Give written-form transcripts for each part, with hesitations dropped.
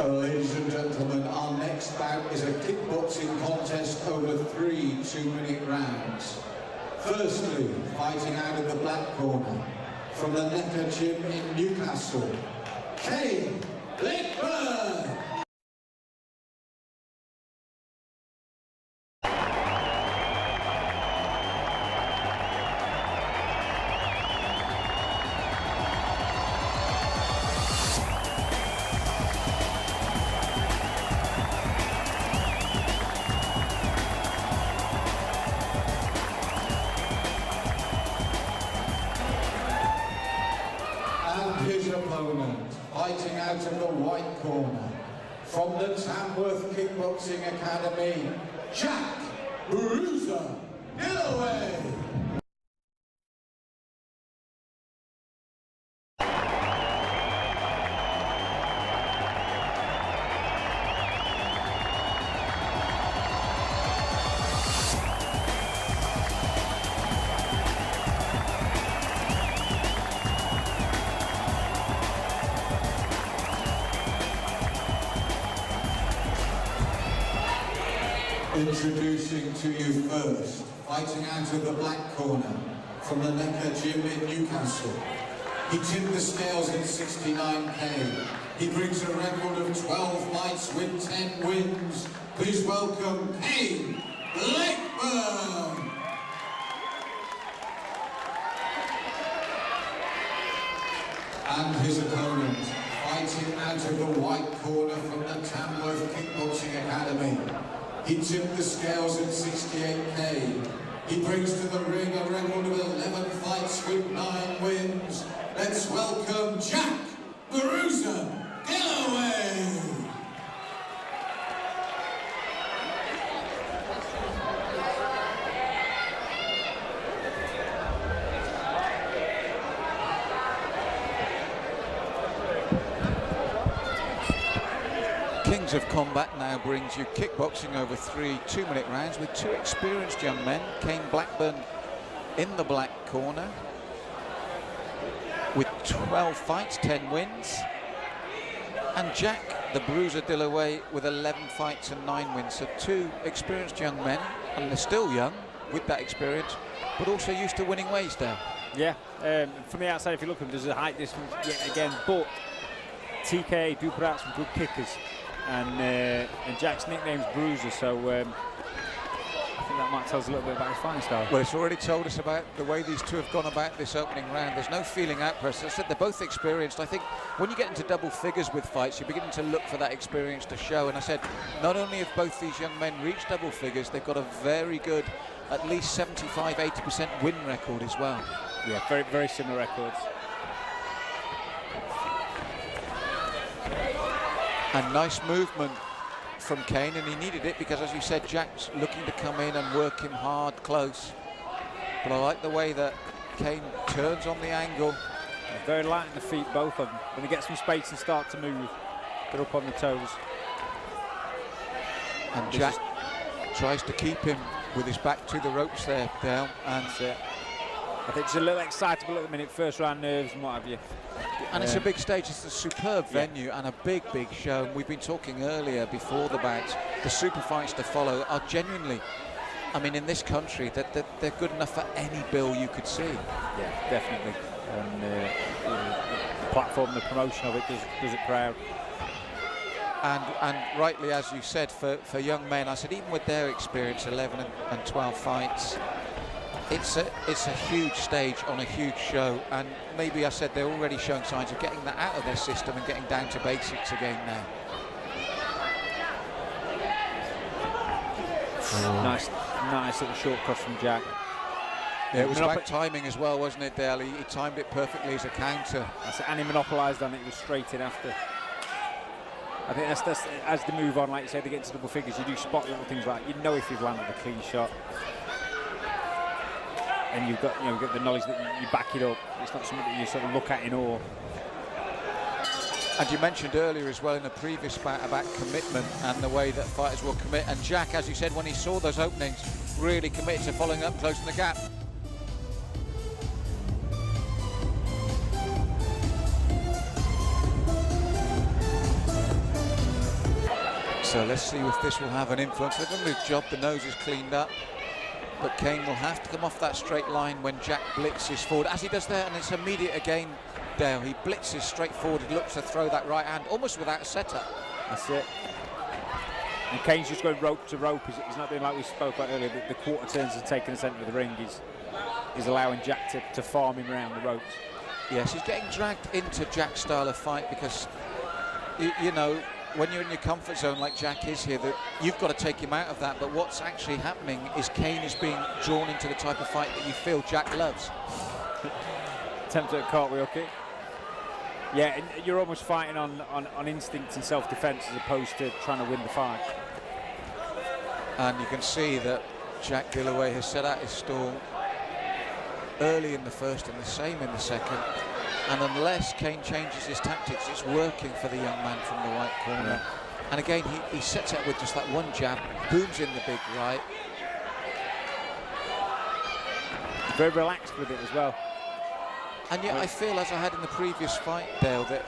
Ladies and gentlemen, our next bout is a kickboxing contest over 3 2-minute rounds. Firstly, fighting out of the black corner, from the Necker Gym in Newcastle, Kane, Blackburn! His opponent, fighting out of the white corner, from the Tamworth Kickboxing Academy, Jack Bruiser Dillowoway. Introducing to you first, fighting out of the black corner, from the Necker Gym in Newcastle. He tipped the scales in 69k. He brings a record of 12 fights with 10 wins. Please welcome Kane, Blackburn! And his opponent, fighting out of the white corner from the Tamworth Kickboxing Academy. He tipped the scales at 68k. He brings to the ring a record of 11 fights with 9 wins. Let's welcome Jack bruiser Dillowoway. Kings of Combat now brings you kickboxing over 3 2-minute rounds with 2 experienced young men. Kane Blackburn in the black corner with 12 fights, 10 wins. And Jack the Bruiser Dillowoway with 11 fights and 9 wins. So 2 experienced young men, and they're still young with that experience, but also used to winning ways, Dale. Yeah, from the outside, if you look at them, there's a height difference yet again, but TK do put out some good kickers. And Jack's nickname's Bruiser, so I think that might tell us a little bit about his fighting style. Well, it's already told us about the way these two have gone about this opening round. There's no feeling out press. As I said, they're both experienced. I think when you get into double figures with fights, you're beginning to look for that experience to show. And I said, not only have both these young men reached double figures, they've got a very good, at least 75–80% win record as well. Yeah, very, very similar records. And nice movement from Kane, and he needed it because, as you said, Jack's looking to come in and work him hard, close. But I like the way that Kane turns on the angle. They're very light on the feet, both of them. When they get some space and start to move, they're up on the toes. And Jack tries to keep him with his back to the ropes there, Dale. And I think it's a little excitable at the minute, first round nerves and what have you. And it's a big stage, it's a superb venue and a big, big show. And we've been talking earlier before the bouts, the super fights to follow are genuinely, I mean, in this country, that they're good enough for any bill you could see. Yeah, definitely. And the platform, the promotion of it does it proud. And rightly, as you said, for young men, I said, even with their experience, 11 and 12 fights, it's a huge stage on a huge show, and maybe I said they're already showing signs of getting that out of their system and getting down to basics again now. Nice little short cross from Jack. Yeah, it was about timing as well, wasn't it, Dale? He timed it perfectly as a counter. That's it, and he monopolised on it. He was straight in after. I think that's as they move on, like you said, they get into double figures. You do spot little things like you know if you've landed a clean shot. And you've got the knowledge that you back it up. It's not something that you sort of look at in awe. And you mentioned earlier as well in the previous bout about commitment and the way that fighters will commit. And Jack, as you said, when he saw those openings, really committed to following up, closing the gap. So let's see if this will have an influence. They've done a good job, the nose is cleaned up, but Kane will have to come off that straight line when Jack blitzes forward, as he does there, and it's immediate again, Dale. He blitzes straight forward, he looks to throw that right hand, almost without a setup. That's it. And Kane's just going rope to rope. He's not doing like we spoke about earlier, the quarter turns and taking the centre of the ring. He's allowing Jack to farm him around the ropes. Yes, he's getting dragged into Jack's style of fight because, you know, when you're in your comfort zone like Jack is here, that you've got to take him out of that. But what's actually happening is Kane is being drawn into the type of fight that you feel Jack loves. Attempt at a cartwheel kick. Yeah, and you're almost fighting on instinct and self-defence as opposed to trying to win the fight. And you can see that Jack Dilloway has set out his stall early in the first and the same in the second. And unless Kane changes his tactics, it's working for the young man from the white corner. Yeah. And again, he sets up with just that one jab, booms in the big right. Very relaxed with it as well. And yet I feel, as I had in the previous fight, Dale, that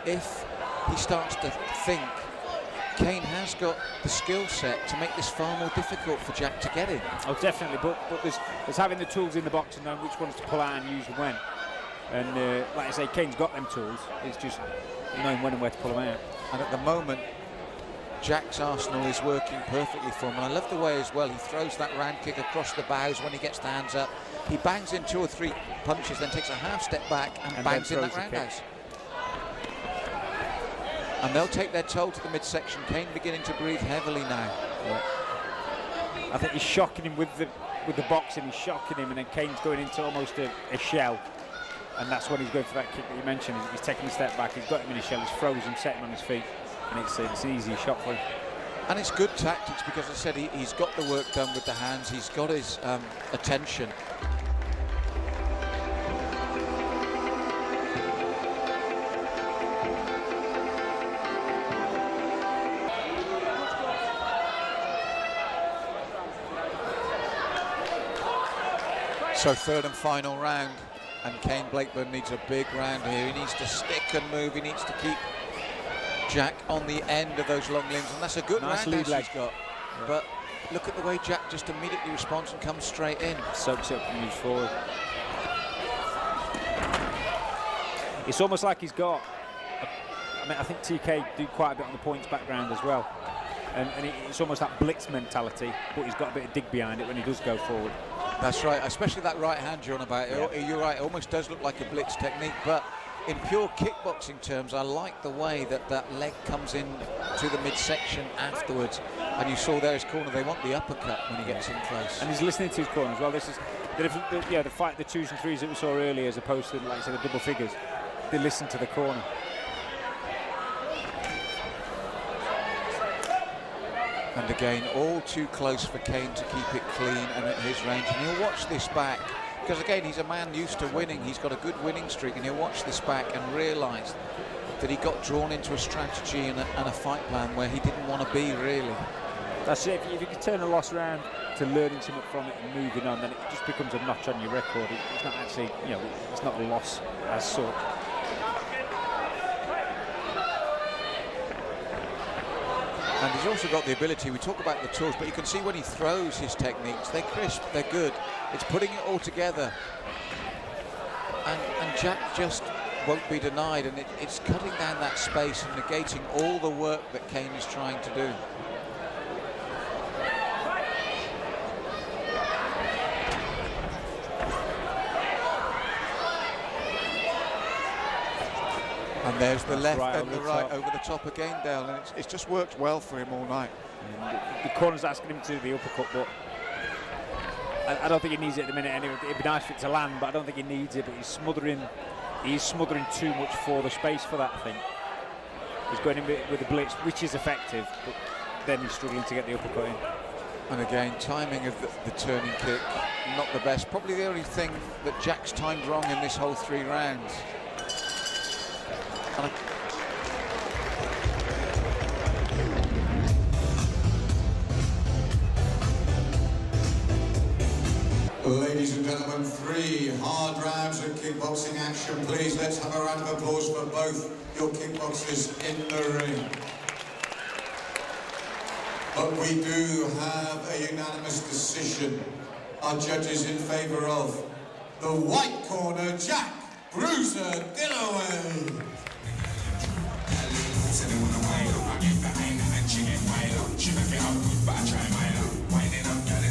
if he starts to think, Kane has got the skill set to make this far more difficult for Jack to get in. Oh, definitely, but there's having the tools in the box and knowing which ones to pull out and use and when. And like I say, Kane's got them tools. It's just knowing when and where to pull them out. And at the moment, Jack's arsenal is working perfectly for him. And I love the way as well he throws that round kick across the bows when he gets the hands up. He bangs in 2 or 3 punches, then takes a half step back and bangs in that roundhouse. And they'll take their toll to the midsection. Kane beginning to breathe heavily now. Yeah. I think he's shocking him with the boxing. He's shocking him, and then Kane's going into almost a shell. And that's when he's going for that kick that you mentioned. He's taking a step back. He's got him in a shell. He's frozen, set him on his feet, and it's an easy shot for him. And it's good tactics because, as I said, he's got the work done with the hands. He's got his attention. So third and final round, and Kane Blackburn needs a big round here. He needs to stick and move. He needs to keep Jack on the end of those long limbs, and that's a good nice round lead leg. he's got. Yeah. But look at the way Jack just immediately responds and comes straight in. Soaks it up and moves forward. It's almost like he's got, I think TK do quite a bit on the points background as well. And it's almost that blitz mentality, but he's got a bit of dig behind it when he does go forward. That's right, especially that right hand you're on about. Yeah. You're right, it almost does look like a blitz technique, but in pure kickboxing terms, I like the way that leg comes in to the midsection afterwards. And you saw there his corner, they want the uppercut when he gets in close. And he's listening to his corner as well. This is the fight, the 2s and 3s that we saw earlier, as opposed to, like I said, the double figures. They listen to the corner. And again, all too close for Kane to keep it clean and at his range. And he'll watch this back, because again, he's a man used to winning. He's got a good winning streak, and he'll watch this back and realise that he got drawn into a strategy and a fight plan where he didn't want to be, really. That's it. If you can turn a loss around to learning something from it and moving on, then it just becomes a notch on your record. It's not actually, it's not a loss as such. And he's also got the ability, we talk about the tools, but you can see when he throws his techniques, they're crisp, they're good. It's putting it all together. And Jack just won't be denied, and it's cutting down that space and negating all the work that Kane is trying to do. And there's the left and the right over the top again, Dale, and it's just worked well for him all night. The corner's asking him to do the uppercut, but I don't think he needs it at the minute anyway. It'd be nice for it to land, but I don't think he needs it. But he's smothering too much for the space for that, I think. He's going in with the blitz, which is effective, but then he's struggling to get the uppercut in. And again, timing of the turning kick, not the best. Probably the only thing that Jack's timed wrong in this whole 3 rounds. Ladies and gentlemen, 3 hard rounds of kickboxing action. Please, let's have a round of applause for both your kickboxers in the ring. But we do have a unanimous decision. Our judges in favour of the white corner, Jack Bruiser Dillowoway. She get wild up, she make it out, but I try mine up. Winding up,